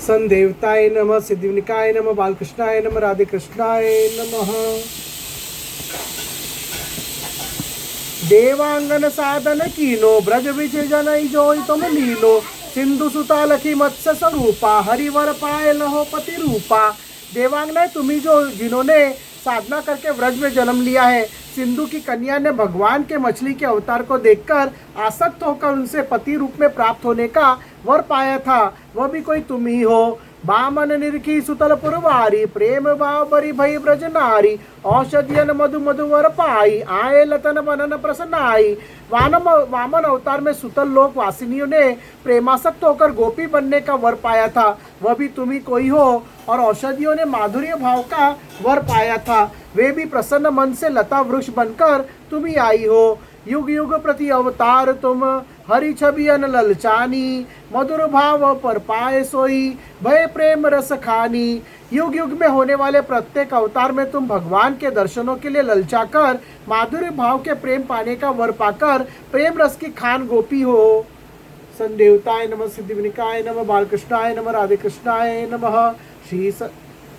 संदेवताय नमः, सिद्धिविनायकाय नमः, बालकृष्णाय नमः, राधे कृष्णाय नमः। देवांगन साधन कीनो, ब्रज विच जनई जोई तुम लीलो। सिंधु सुता लखी मत्स्य स्वरूपा, हरिवर पाए लहो पति रूपा। देवांगना तुम्ही जो जिन्होंने साधना करके व्रज में जन्म लिया है, सिंधु की कन्या ने भगवान के मछली के अवतार को देखकर आसक्त होकर उनसे पति रूप में प्राप्त होने का वर पाया था, वह भी कोई तुम ही हो। बामन निरखी सुतल पुरवारी, प्रेम भाव बरी भई ब्रज नारी। औषधियन मधु मधुवर पाई, आए लतन बनन प्रसन्नाई। वामन अवतार में सुतल लोक वासिनियों ने प्रेमासक्त होकर गोपी बनने का वर पाया था, वह भी तुम ही कोई हो। और औषधियों ने माधुर्य भाव का वर पाया था, वे भी प्रसन्न मन से लता वृक्ष बनकर तुम ही आई हो। युग युग प्रति अवतार तुम, हरि छवि अन ललचानी। मधुर भाव पर पाए सोई, भय प्रेम रस खानी। युग युग में होने वाले प्रत्येक अवतार में तुम भगवान के दर्शनों के लिए ललचाकर माधुर्य भाव के प्रेम पाने का वर पाकर प्रेम रस की खान गोपी हो। संदेवताय नमः, सिद्धिविनायकाय नमः, बालकृष्णाय नमः, राधे कृष्णाय नमः। श्री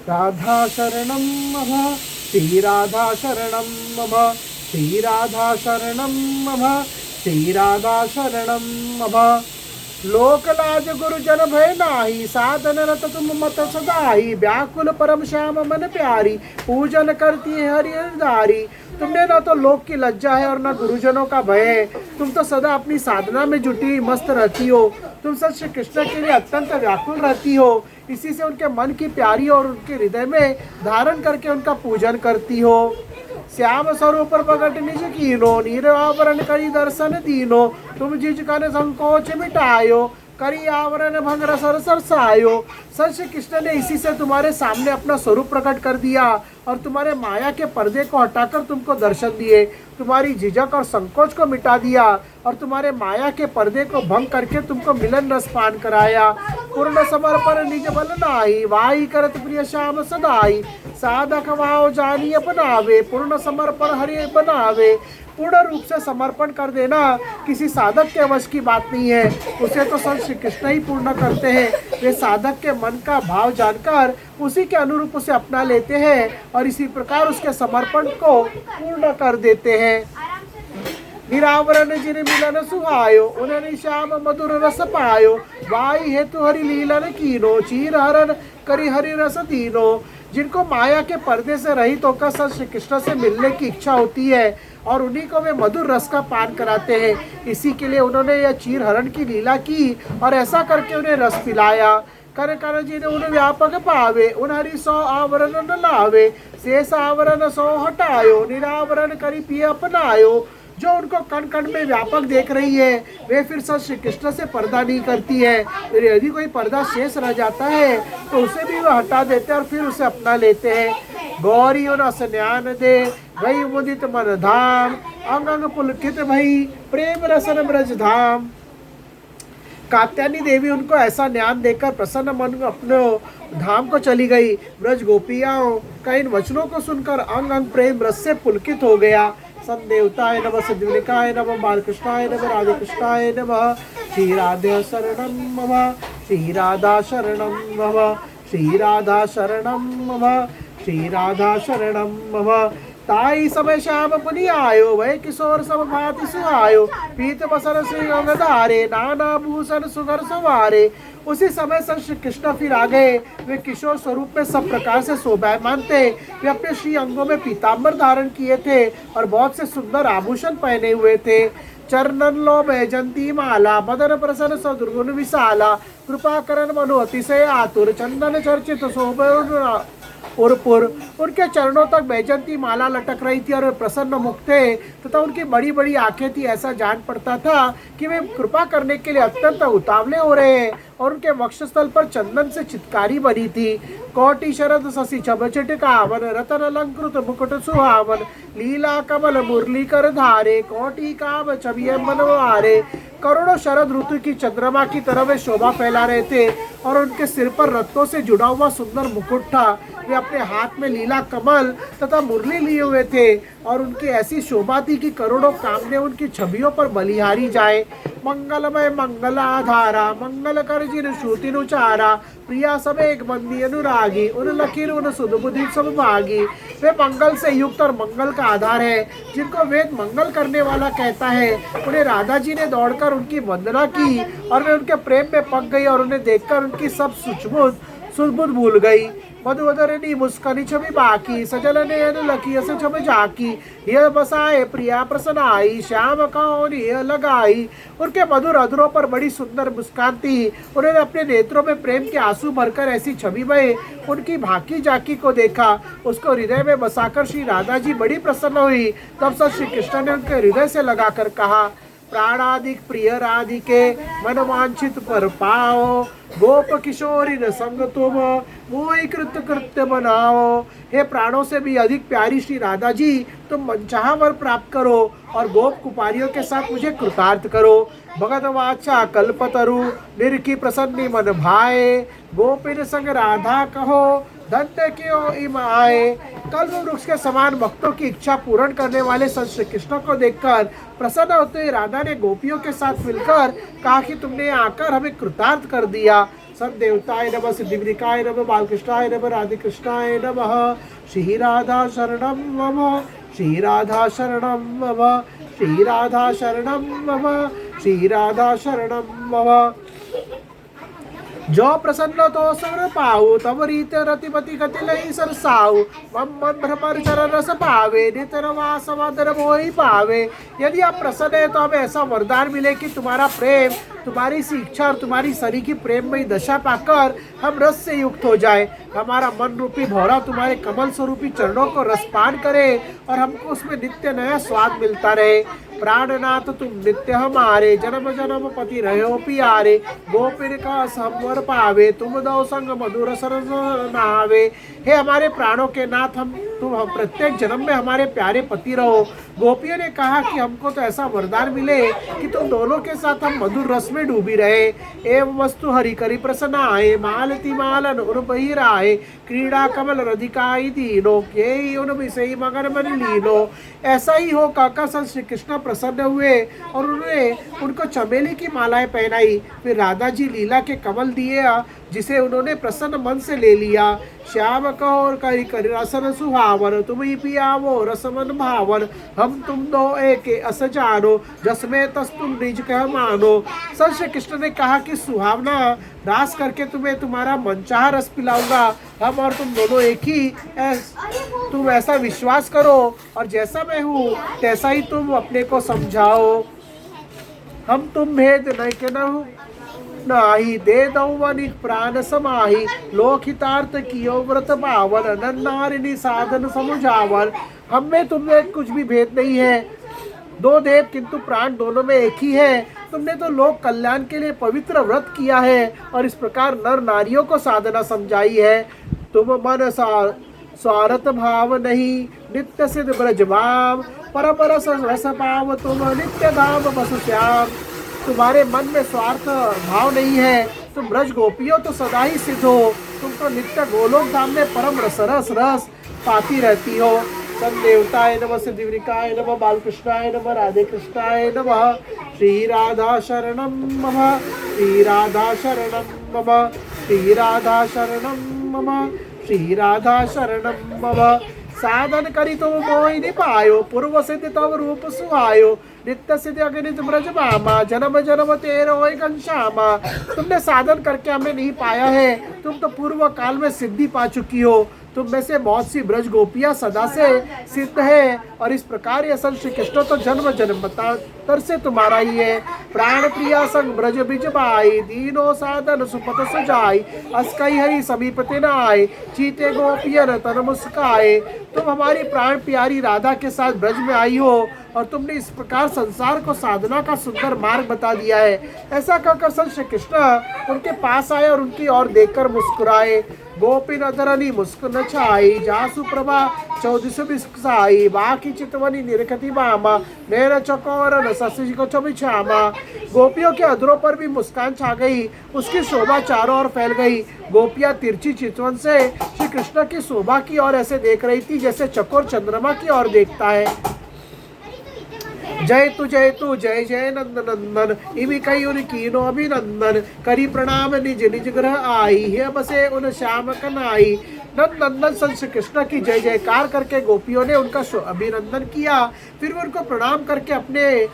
राधा शरणं मम, श्री राधा शरणं मम, श्री राधा शरणं मम, श्री राधा शरणं मम। लोक लाज गुरुजन भय नाही, साधन रत तुम मत सदाई। व्याकुल परम श्याम मन प्यारी, पूजन करती है हरि हरिदारी। तुमने ना तो लोक की लज्जा है और ना गुरुजनों का भय है, तुम तो सदा अपनी साधना में जुटी मस्त रहती हो। तुम सच श्री कृष्ण के लिए अत्यंत व्याकुल रहती हो, इसी से उनके मन की प्यारी और उनके हृदय में धारण करके उनका पूजन करती हो। श्याम स्वरूप प्रकट निज कीनो, नीरावरण करी दर्शन दीनो। तुम जिज कन संकोच मिटायो, करी आवरण भंग रसर सरसायो। सच श्री कृष्ण ने इसी से तुम्हारे सामने अपना स्वरूप प्रकट कर दिया और तुम्हारे माया के पर्दे को हटाकर तुमको दर्शन दिए। तुम्हारी झिझक और संकोच को मिटा दिया और तुम्हारे माया के पर्दे को भंग करके तुमको मिलन रस पान कराया। पूर्ण समर्पण निज बल नाई, वाई करत प्रिय श्याम सदाई। साधक भाव जानी अपनावे, पूर्ण समर्पण हरि बनावे। पूर्ण रूप से समर्पण कर देना किसी साधक के वश की बात नहीं है, उसे तो संत श्री कृष्ण ही पूर्ण करते हैं। वे साधक के मन का भाव जानकर उसी के अनुरूप उसे अपना लेते हैं और इसी प्रकार उसके समर्पण को पूर्ण कर देते हैं। निरावरण जिन मिलन सुहायो, उन्हें श्याम मधुर रस पायो। वाई हेतु हरि लीलन कीनो, चीर हरण करी हरि रस दीनो। जिनको माया के पर्दे से रहित होकर संत श्री कृष्ण से मिलने की इच्छा होती है और उन्हीं को वे मधुर रस का पान कराते हैं, इसी के लिए उन्होंने यह चीर हरण की लीला की और ऐसा करके उन्हें रस पिलाया। कर कर जिन्हें उन व्यापक पावे, उन हरि सौ आवरण न लावे। शेष आवरण सौ हटायो, निरावरण करी पिय अपनायो। जो उनको कण कण में व्यापक देख रही है, वे फिर संत श्री कृष्ण से पर्दा नहीं करती है। फिर यदि कोई पर्दा शेष रह जाता है तो उसे भी वह हटा देते हैं और फिर उसे अपना लेते हैं। गौरी उन स्नान दे, वही मुदित मन धाम। अंग अंग पुलकित भई, प्रेम रसन ब्रज धाम। कात्यायनी देवी उनको ऐसा ज्ञान देकर प्रसन्न मन अपने धाम को चली गई। ब्रज गोपियाओं का इन वचनों को सुनकर अंग अंग प्रेम रस से पुलकित हो गया। संदेवताय नमः, सिद्धिविनायकाय नमः, बालकृष्णाय नमः, राधे कृष्णाय नमः। श्री राधे शरणं मम, श्री राधा शरणं मम, श्री राधा शरणं मम, श्री राधा शरणं मम। ताई समय श्याम पुनि आयो, वह किशोर सब भांति सुहायो। पीत बसर श्री अंग धारे, नाना भूषण सुगर सवारे। उसी समय संत श्री कृष्ण फिर आ गए। वे किशोर स्वरूप में सब प्रकार से शोभायमान थे। वे अपने श्री अंगों में पीताम्बर धारण किए थे और बहुत से सुंदर आभूषण पहने हुए थे। चरणन लो बैजंती माला, मदन प्रसन्न सदुर्गुण विशाला। कृपा करण मनो अतिशय आतुर, चंदन चर्चित शोभ पुर। उनके चरणों तक बैजंती माला लटक रही थी और वे प्रसन्न मुख थे तथा उनकी बड़ी बड़ी आंखें थी। ऐसा जान पड़ता था कि वे कृपा करने के लिए अत्यंत उतावले हो रहे हैं और उनके वक्षस्थल पर चंदन से चितकारी बनी थी। कोटि शरद शशि छब चिटकावन, रतन अलंकृत मुकुट सुहावन। लीला कमल मुरली कर धारे, कोटि काम छवि मनवारे। करोड़ों शरद ऋतु की चंद्रमा की तरह वे शोभा फैला रहे थे और उनके सिर पर रत्नों से जुड़ा हुआ सुंदर मुकुट था। वे अपने हाथ में लीला कमल तथा मुरली लिए हुए थे और उनकी ऐसी शोभा थी कि करोड़ों कामने उनकी छवियों पर बलिहारी जाए। मंगलमय मंगलाधारा, मंगल कर मन जिन श्रुतिनु चारा, प्रिया सब एक बंदी अनुरागी, उन लकीर उन सुध बुद्धि सब भागी। वे मंगल से युक्त और मंगल का आधार है, जिनको वेद मंगल करने वाला कहता है। उन्हें राधा जी ने दौड़कर उनकी वंदना की और वे उनके प्रेम में पक गई और उन्हें देखकर उनकी सब सुध भूल गई। मधुवदरनी मुस्कानी छवि बाकी, सजल नयन लकी अस छब जाकी। यह बसाए प्रिया प्रसन्न आई, श्याम कौन यह लगाई। उनके मधुर अधरों पर बड़ी सुंदर मुस्कान थी। उन्होंने अपने नेत्रों में प्रेम के आंसू भरकर ऐसी छवि में उनकी भाकी जाकी को देखा। उसको हृदय में बसाकर श्री राधा जी बड़ी प्रसन्न हुई। तब सब श्री कृष्ण ने उनके हृदय से लगाकर कहा, प्राणादिक प्रिय राधिके मन वांछित पर पाओ। गोप किशोरी न संग तुम मोहि कृत कृत्य बनाओ। हे प्राणों से भी अधिक प्यारी श्री राधा जी, तुम मनचाहा वर प्राप्त करो और गोप कुपारियों के साथ मुझे कृतार्थ करो। भगत वाचा कल्पतरु निरखी प्रसन्नी मन भाए। गोपिन संग राधा कहो धन्य क्यों इम आए। कल्प वृक्ष के समान भक्तों की इच्छा पूर्ण करने वाले संत श्री कृष्ण को देखकर प्रसन्न होते हुए राधा ने गोपियों के साथ मिलकर कहा कि तुमने आकर हमें कृतार्थ कर दिया। सब देवताय नमः, सिद्धिविनायकाय नमः, बालकृष्णाय नमः, राधे कृष्णाय नमः। श्री राधा शरणं मम, श्री राधा शरणं मम, श्री राधा शरणं मम, श्री राधा शरणं मम। जो प्रसन्न तो सर पाऊ, तब रीत रतिपति गति लई सरसाऊ। मम मन भ्रमर चरण रस पावे, नितर वास मदन मोहि पावे। यदि आप प्रसन्न है तो हमें ऐसा वरदान मिले कि तुम्हारा प्रेम, तुम्हारी सी इच्छा और तुम्हारी शरीर की प्रेममयी दशा पाकर हम रस से युक्त हो जाए। हमारा मन रूपी भौरा तुम्हारे कमल स्वरूपी चरणों को रसपान करे और हमको उसमें नित्य नया स्वाद मिलता रहे। प्राणनाथ तुम नित्य हमारे, जन्म जन्म पति रहो पियारे। गोपिन का संवर पावे, तुम दो संग मधुर सरस नहावे। हे हमारे प्राणों के नाथ, तुम प्रत्येक जन्म में हमारे प्यारे पति रहो। गोपियों ने कहा कि हमको तो ऐसा वरदान मिले कि तुम दोनों के साथ हम मधुर रस में डूबी रहे। एवं वस्तु हरि करी प्रसन्न आए, मालती मालन उन बहिराए। क्रीड़ा कमल रधिकाई दीनो, ये उन विषय मगन मन लीनो। ऐसा ही हो काका संत श्री कृष्ण प्रसन्न हुए और उन्होंने उनको चमेली की मालाएं पहनाई। फिर राधा जी लीला के कमल दिए जिसे उन्होंने प्रसन्न मन से ले लिया। श्याम कौर करी करी रसन सुहावन, तुम ही पियावो रसमन भावन। हम तुम दो एक अस जानो, जस में तस तुम निज कह मानो। संत श्री कृष्ण ने कहा कि सुहावना रास करके तुम्हें तुम्हारा मनचाहा रस पिलाऊंगा। हम और तुम दोनों एक ही, तुम ऐसा विश्वास करो और जैसा मैं हूँ तैसा ही तुम अपने को समझाओ। हम तुम भेद नहीं के न नाही, दे दौवनि प्राण समाही। लोकहितार्थ कियो व्रत पावन, नन्नारिणी साधन समुझावन। हम में तुम में कुछ भी भेद नहीं है, दो देव किंतु प्राण दोनों में एक ही है। तुमने तो लोक कल्याण के लिए पवित्र व्रत किया है और इस प्रकार नर नारियों को साधना समझाई है। तुम मन स्वार्थ भाव नहीं, नित्य सिद्ध ब्रजभाव। परम रस रस पाव तुम, नित्य धाम बसु श्याम। तुम्हारे मन में स्वार्थ भाव नहीं है, तुम ब्रज गोपियों तो सदा ही सिद्ध हो। तुम तो नित्य गोलोक धाम में परम रस रस पाती रहती हो। सब देवताय नमः, सिद्धिविनायकाय नमः, बालकृष्णाय नमः, राधे कृष्णाय नमः। श्री राधा शरणं मम, श्री राधा शरणं मम, श्री राधा शरणं मम, श्री राधा शरणं मम। साधन करी तुम मोहि नि पायो, पूर्व सिद्ध तव रूप सुहायो। नित्य सिद्ध अगणित ब्रज मामा, जन्म जन्म तेरो घनश्यामा। तुमने साधन करके हमें नहीं पाया है, तुम तो पूर्व काल में सिद्धि पा चुकी हो। तुम में से बहुत सी ब्रज गोपियां सदा से सिद्ध है और इस प्रकार ये संत श्री कृष्ण तो जन्म जन्मांतर से तुम्हारा ही है। प्राण प्रिया संग ब्रज बिज बाई, दीनो साधन सुपथ सुजाई। अस कई हरि समीपते न आए, चीते गोपियन तन मुस्काए। तुम हमारी प्राण प्यारी राधा के साथ ब्रज में आई हो और तुमने इस प्रकार संसार को साधना का सुंदर मार्ग बता दिया है। ऐसा कहकर संत श्री कृष्ण उनके पास आए और उनकी ओर देखकर मुस्कुराए। गोपी नधरनी मुस्कुन छाई, जासु प्रभा चौदिस बिस्साई। बाकी चितवनी निरखती बामा, नैन चकोर न ससी को छबिछामा। गोपियों के अधरों पर भी मुस्कान छा गई, उसकी शोभा चारों ओर फैल गई। गोपियां तिरछी चितवन से श्री कृष्ण की शोभा की ओर ऐसे देख रही थी जैसे चकोर चंद्रमा की ओर देखता है। जय तु जय जय नंद नंदन, इवी कई उन कीनो अभिनंदन, करी प्रणाम निज निज ग्रह आई, है बसे उन श्याम कनाई। नंद नंदन संत श्री कृष्ण की जय जयकार करके गोपियों ने उनका अभिनंदन किया, फिर उनको प्रणाम करके अपने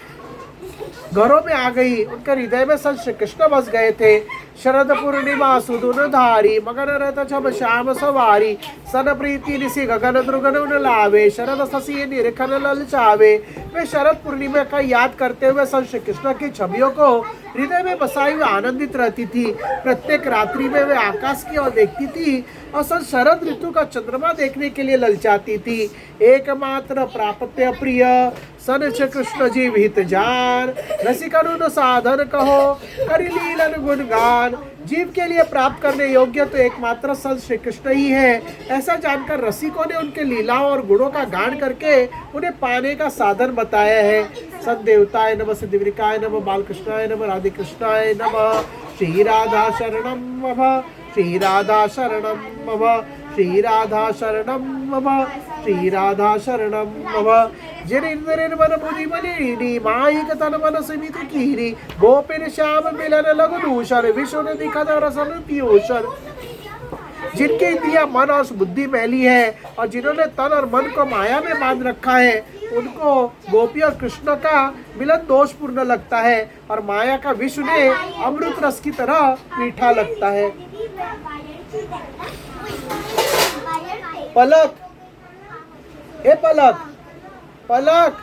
घरों में आ गई। उनके हृदय में संत श्री कृष्ण बस गए थे। शरद पूर्णिमा सुदुन धारी, मगन रत छब श्याम सवारी, सन प्रीति निसी गगन द्रुगन उन लावे, शरद शशि निरखन ललचावे। वे शरद पूर्णिमा का याद करते हुए संत श्री कृष्ण की छवियों को हृदय में बसाई हुई आनंदित रहती थी। प्रत्येक रात्रि में वे आकाश की ओर देखती थी और संत शरद ऋतु का चंद्रमा देखने के लिए ललचाती थी। एकमात्र प्राप्त्य प्रिय सन श्री कृष्ण जीव हित जान, रसिकनु साधन कहो करि लीलन गुणगान। जीव के लिए प्राप्त करने योग्य तो एकमात्र संत श्री कृष्ण ही है। ऐसा जानकर रसिकों ने उनके लीलाओं और गुणों का गान करके उन्हें पाने का साधन बताया है। संत देवताय नमः, सिद्धिविनायकाय नमः, बालकृष्णाय नमः, राधे कृष्णाय नमः। श्री राधा शरणं मम, श्री राधा शरणं मम, श्री राधा शरणं मम, श्री राधा शरणं मम। जिनेन्द्र मन बुद्धि मलिनी, माईक तन मन समित कीरी, गोपिन श्याम मिलन लघु दूषण, विष्णु दिखत रसन पीयूषण। जिनके इंद्रिया मन और बुद्धि मैली है और जिन्होंने तन और मन को माया में बांध रखा है, उनको गोपी और कृष्ण का मिलन दोषपूर्ण लगता है और माया का विष उन्हें अमृत रस की तरह मीठा लगता है। पलक, ए पलक, पलक,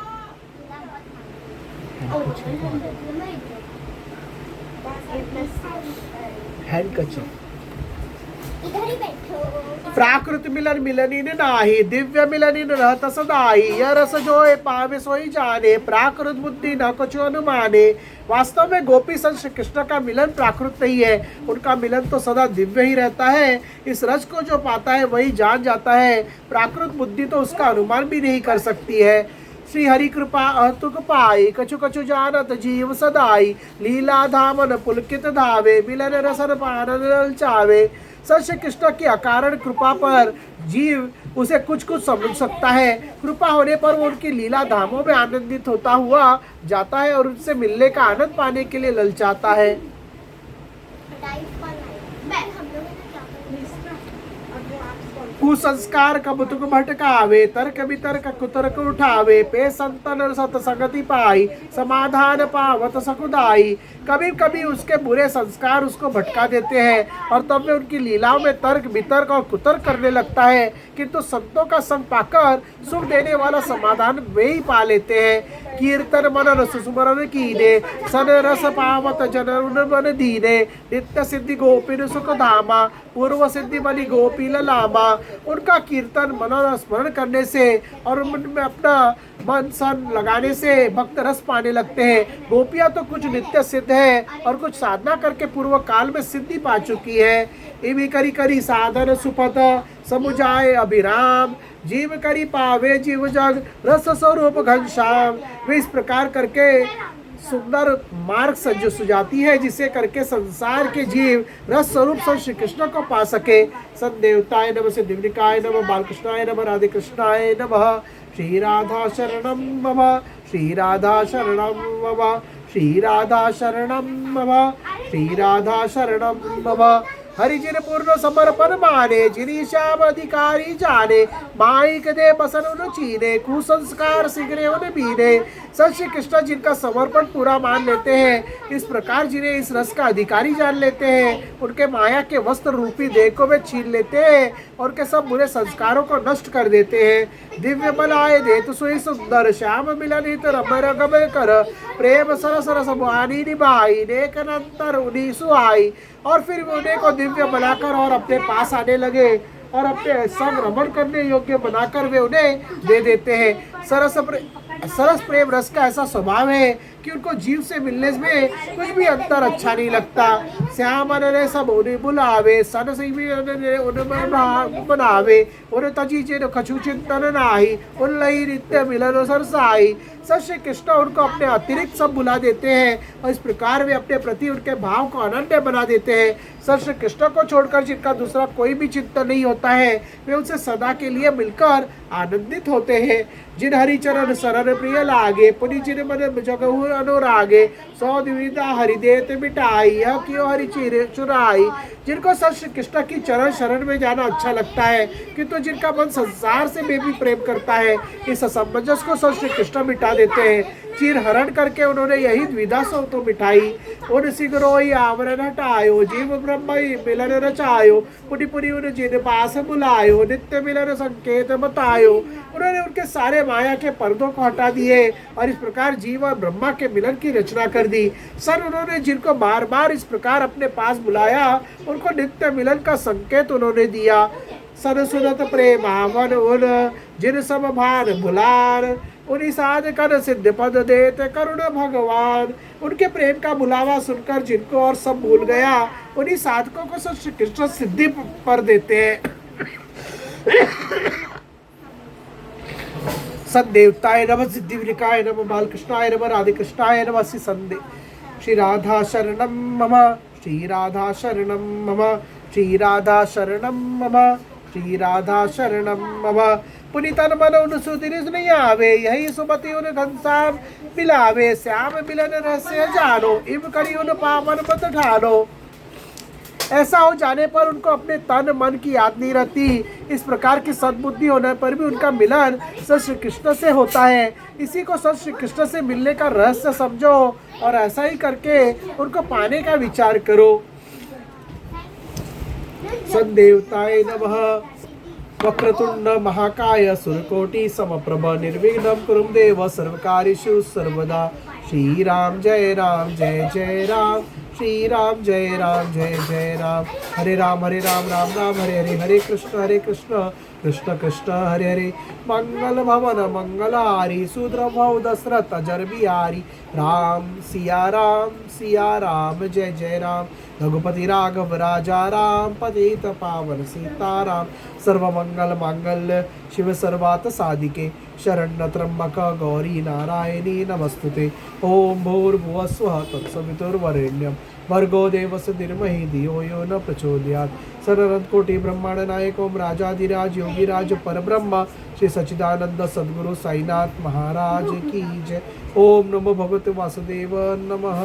हैंडकरचीफ। प्राकृत मिलन मिलनीन नाही, दिव्य मिलनीन रहत सदाई, यह रस जोए पावे सोई जाने, प्राकृत बुद्धि न कछु अनुमाने। वास्तव में गोपी संत श्री कृष्ण का मिलन प्राकृत नहीं है, उनका मिलन तो सदा दिव्य ही रहता है। इस रस को जो पाता है वही जान जाता है, प्राकृत बुद्धि तो उसका अनुमान भी नहीं कर सकती है। श्री हरि कृपा अतुक पाई, कछु कछु जानत जीव सदाई, लीला धामन पुलकित धावे, मिलन रसन पानन ललचावे। संत श्री कृष्ण की अकारण कृपा पर जीव उसे कुछ कुछ समझ सकता है। कृपा होने पर वो उनकी लीला धामों में आनंदित होता हुआ जाता है और उनसे मिलने का आनंद पाने के लिए ललचाता है। कुसंस्कार कबुतुक भटकावे, तर्क वितर्क कुतर्क उठावे, पे संतन सत संगति पाई, समाधान पावत सकुदाई। कभी कभी उसके बुरे संस्कार उसको भटका देते हैं और तब वे उनकी लीलाओं में तर्क वितर्क और कुतर्क करने लगता है, किंतु संतों का संग पाकर सुख देने वाला समाधान वे ही पा लेते हैं। कीर्तन मनन सुस्मरण कीने, सन रस पावत जनन मन दीने, नित्य सिद्धि गोपिन सुख धामा, पूर्व सिद्धि बनी गोपी ललामा। उनका कीर्तन मनन स्मरण करने से और उनमें अपना मन सन लगाने से भक्त रस पाने लगते हैं। गोपियां तो कुछ नित्य सिद्ध है और कुछ साधना करके पूर्व काल में सिद्धि पा चुकी है। इवी करी करी साधन सुपथ, समुजाय अभिराम, जीव करी पावे जीव जग, रस स्वरूप घनश्याम। वे इस प्रकार करके सुंदर मार्ग जो सुझाती है जिसे करके संसार के जीव रस स्वरूप संत श्री कृष्ण को पा सके। संत देवताय नमः, सिद्धिविनायकाय नमः, बालकृष्णाय नमः, राधे कृष्णाय नमः। श्री राधा शरणं मम, श्री राधा शरणं मम, श्री राधा शरणं मम, श्री राधा शरणं मम। हरिजिन पूर्ण समर्पण माने, जिनी श्याम अधिकारी जाने, माइक दे बसन उन चीने, कुसंस्कार सिगरे उन बीने। संत श्री कृष्ण जिनका समर्पण पूरा मान लेते हैं, इस प्रकार जिन्हें इस रस का अधिकारी जान लेते हैं, उनके माया के वस्त्र रूपी देह को वे छीन लेते हैं और उनके सब बुरे संस्कारों को नष्ट कर देते हैं। दिव्य बनाए दे तो सोई सुंदर, श्याम मिलन हित रमर गमय कर, प्रेम सरस रस वाणी निभाई, नेक नंतर उन्हीं सुहाई। और फिर उन्हें को दिव्य बनाकर और अपने पास आने लगे और अपने संग रमण करने योग्य बनाकर वे उन्हें दे देते हैं। सरस प्रेम रस का ऐसा स्वभाव है कि उनको जीव से मिलने में कुछ भी अंतर अच्छा नहीं लगता। श्याम ने सब उन्हें बुलावे, सन से उन्हें बनावे, उन्हें तजी जे कछु चिंतन नाही, उन लई नित्य मिलन सरसाई। सत श्री कृष्ण उनको अपने अतिरिक्त सब बुला देते हैं और इस प्रकार वे अपने प्रति उनके भाव को अनन्य बना देते हैं। सत श्री कृष्ण को छोड़कर जिनका दूसरा कोई भी चिंतन नहीं होता है, वे उनसे सदा के लिए मिलकर आनंदित होते हैं। जिन हरिचरण शरण मन प्रिय लागे, पुनि चिर मन जगहु अनुरागे, सौ द्विविधा हरिदेत मिटाई, यह क्यों हरि चिर चुराई। जिनको सत श्री कृष्ण की चरण शरण में जाना अच्छा लगता है, किंतु जिनका मन संसार से भी प्रेम करता है, इस असमंजस को सत श्री कृष्ण मिटा देते हैं। चीर हरण करके उन्होंने यही द्विधा सो तो मिठाई, उन सिगरोई आवरण हटायो, जीव ब्रह्म मिलन रचायो, पुनि पुनि उन जिन पास बुलायो, नित्य मिलन संकेत बतायो। उन्होंने उनके सारे माया के पर्दों को हटा दिए और इस प्रकार जीव और ब्रह्मा के मिलन की रचना कर दी। सर उन्होंने जिनको बार बार इस प्रकार अपने पास बुलाया, उनको नित्य मिलन का संकेत उन्होंने दिया। सन सुनत प्रेमावन उन जिन सब भान बुलान, उन्हीं साध कर सिद्ध पद देते करुण भगवान। उनके प्रेम का बुलावा सुनकर जिनको और सब भूल गया, उन्हीं साधकों को सब श्री कृष्ण सिद्धि पर देते हैं। सदेवताय नमः, सिद्धि विनायकाय नमः, बालकृष्णाय नमः, राधे कृष्णाय नमः, श्री संदे श्री राधा शरणम मम, श्री राधा शरणम मम, श्री राधा शरणम मम, श्री राधा शरणम मम। पुनितन मन उन सुदिन नहीं आवे, यही सुमति उन घनश्याम मिलावे, श्याम मिलन रहस्य जानो, इव करी उन पावन मत ठानो। ऐसा हो जाने पर उनको अपने तन मन की याद नहीं रहती। इस प्रकार की सद्बुद्धि होने पर भी उनका मिलन सत श्री कृष्ण से होता है। इसी को सत श्री कृष्ण से मिलने का रहस्य समझो और ऐसा ही करके उनको पाने का विचार करो। सदेवताय नमः, वक्रतुंड महाकाय सुरकोटि समप्रभ निर्विघ्नं कुरुं देव सर्वकार्येषु सर्वदा। श्री राम जय जय राम, श्री राम जय जय राम। हरे राम राम राम हरे हरे, हरे कृष्ण कृष्ण कृष्ण हरे हरे। मंगल भवन मंगलारी, सुद्र भव दशरथ जर बिहारी। राम सिया राम जय जय राम। रघुपति राघव राजा राम, पतित पावन सीताराम। सर्वमंगल मांगल्य शिव सर्वार्थ साधिके, शरण्य त्र्यंबक गौरी नारायणी नमस्तुते। ओम भूर्भुवः स्वः तत्सवितुर्वरेण्यं भर्गो देवस्य धीमहि धियो यो न प्रचोदयात्। सर्वकोटि ब्रह्मांड नायक ओम राजाधिराज योगीराज परब्रह्म श्री सच्चिदानंद सद्गुरु साईनाथ महाराज की जय। ओम नमो भगवते वासुदेव नमः।